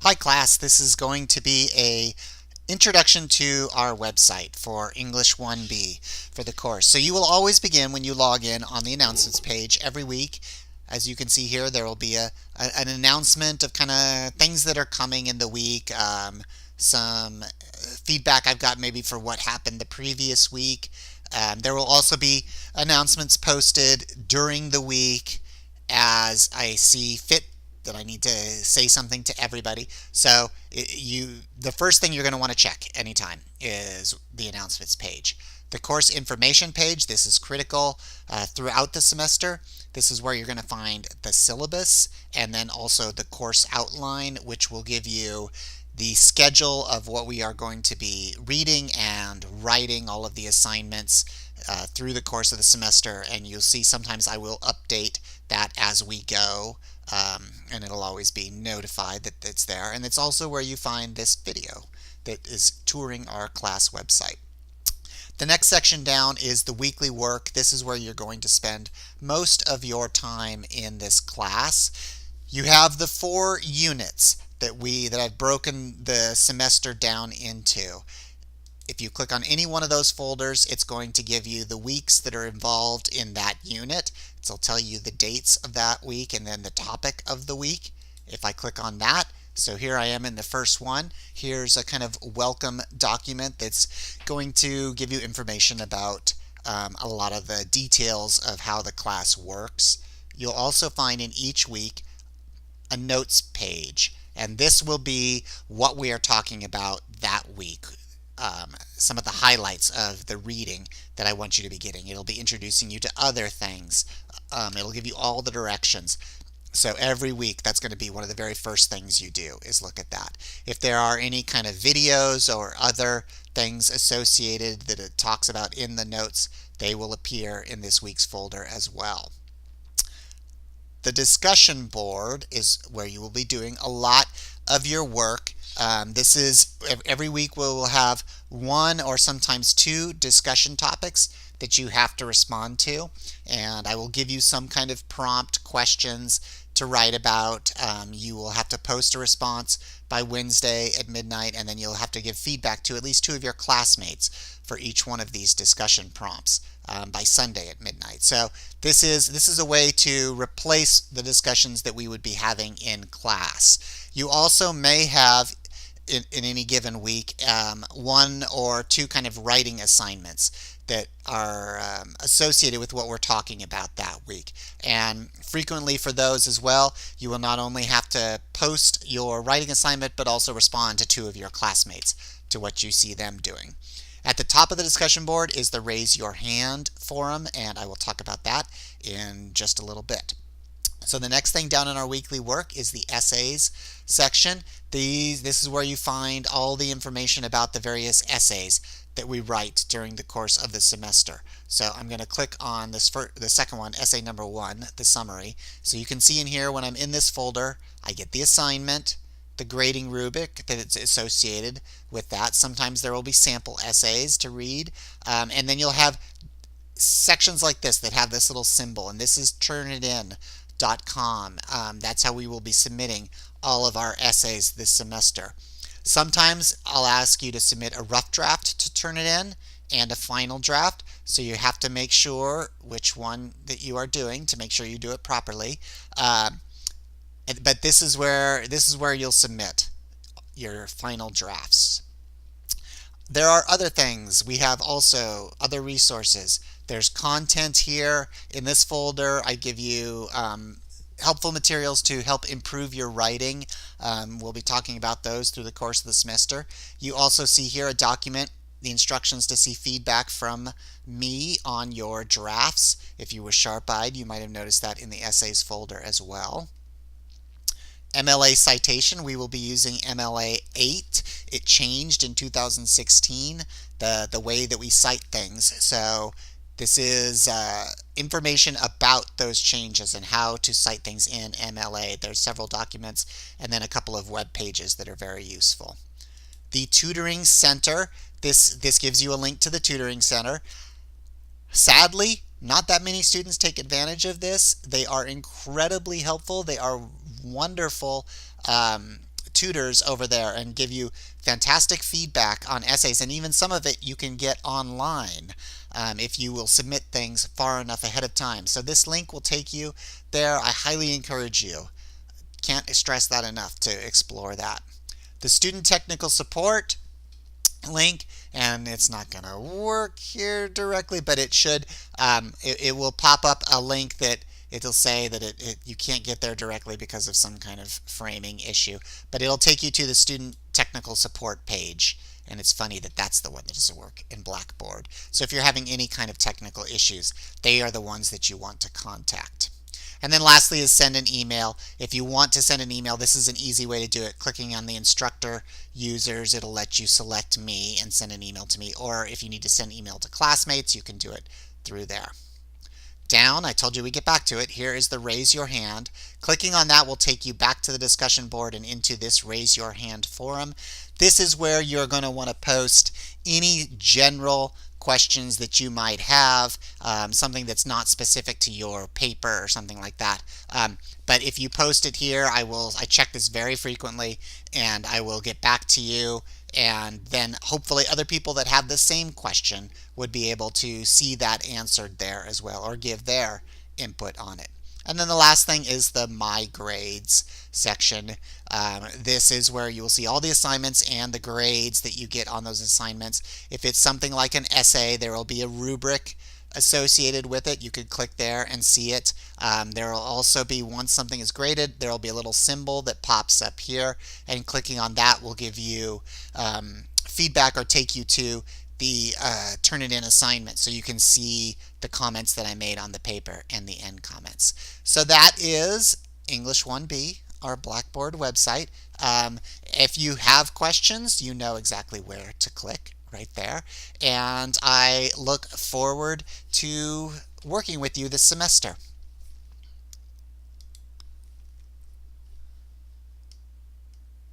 Hi class, this is going to be a introduction to our website for English 1B for the course. So you will always begin when you log in on the announcements page every week. As you can see here, there will be an announcement of kind of things that are coming in the week, some feedback I've got maybe for what happened the previous week. There will also be announcements posted during the week as I see fit that I need to say something to everybody. So the first thing you're going to want to check anytime is the announcements page. The course information page, this is critical throughout the semester. This is where you're going to find the syllabus and then also the course outline, which will give you the schedule of what we are going to be reading and writing, all of the assignments through the course of the semester. And you'll see sometimes I will update that as we go. And it'll always be notified that it's there. And it's also where you find this video that is touring our class website. The next section down is the weekly work. This is where you're going to spend most of your time in this class. You have the 4 units that I've broken the semester down into. If you click on any one of those folders, it's going to give you the weeks that are involved in that unit. It'll tell you the dates of that week and then the topic of the week. If I click on that, so here I am in the first one. Here's a kind of welcome document that's going to give you information about a lot of the details of how the class works. You'll also find in each week a notes page, and this will be what we are talking about that week. Some of the highlights of the reading that I want you to be getting. It'll be introducing you to other things. It'll give you all the directions. So every week that's going to be one of the very first things you do is look at that. If there are any kind of videos or other things associated that it talks about in the notes, they will appear in this week's folder as well. The discussion board is where you will be doing a lot of your work. This is every week we will have 1 or sometimes 2 discussion topics that you have to respond to, and I will give you some kind of prompt questions to write about. You will have to post a response by Wednesday at midnight, and then you'll have to give feedback to at least 2 of your classmates for each one of these discussion prompts by Sunday at midnight. So this is a way to replace the discussions that we would be having in class. You also may have in any given week 1 or 2 kind of writing assignments that are associated with what we're talking about that week. And frequently for those as well, you will not only have to post your writing assignment, but also respond to 2 of your classmates to what you see them doing. At the top of the discussion board is the Raise Your Hand forum, and I will talk about that in just a little bit. So the next thing down in our weekly work is the essays section. This is where you find all the information about the various essays that we write during the course of the semester. So I'm going to click on the second one, essay number 1, the summary. So you can see in here when I'm in this folder, I get the assignment, the grading rubric that it's associated with that. Sometimes there will be sample essays to read, and then you'll have sections like this that have this little symbol, and this is Turnitin.com. That's how we will be submitting all of our essays this semester. Sometimes I'll ask you to submit a rough draft to Turnitin and a final draft, so you have to make sure which one that you are doing to make sure you do it properly. But this is where you'll submit your final drafts. There are other things. We have also other resources. There's content here. In this folder, I give you helpful materials to help improve your writing. We'll be talking about those through the course of the semester. You also see here a document, the instructions to see feedback from me on your drafts. If you were sharp-eyed, you might have noticed that in the essays folder as well. MLA citation, we will be using MLA 8. It changed in 2016, the way that we cite things. So this is information about those changes and how to cite things in MLA. There's several documents and then a couple of web pages that are very useful. The Tutoring Center, this gives you a link to the Tutoring Center. Sadly, not that many students take advantage of this. They are incredibly helpful. They are wonderful tutors over there and give you fantastic feedback on essays, and even some of it you can get online if you will submit things far enough ahead of time. So this link will take you there. I highly encourage you. Can't stress that enough to explore that. The student technical support link, and it's not going to work here directly, but it should. It will pop up a link that it'll say that you can't get there directly because of some kind of framing issue, but it'll take you to the student technical support page. And it's funny that that's the one that doesn't work in Blackboard. So if you're having any kind of technical issues, they are the ones that you want to contact. And then lastly is send an email. If you want to send an email, this is an easy way to do it. Clicking on the instructor users, it'll let you select me and send an email to me. Or if you need to send email to classmates, you can do it through there. Down, I told you we get back to it. Here is the raise your hand. Clicking on that will take you back to the discussion board and into this raise your hand forum. This is where you're going to want to post any general questions that you might have, something that's not specific to your paper or something like that. But if you post it here, I check this very frequently, and I will get back to you, and then hopefully other people that have the same question would be able to see that answered there as well, or give their input on it. And then the last thing is the My Grades section. This is where you will see all the assignments and the grades that you get on those assignments. If it's something like an essay, there will be a rubric associated with it. You could click there and see it. There will also be, once something is graded, there will be a little symbol that pops up here, and clicking on that will give you feedback or take you to the Turnitin assignment, so you can see the comments that I made on the paper and the end comments. So that is English 1B, our Blackboard website. If you have questions, you know exactly where to click right there. And I look forward to working with you this semester.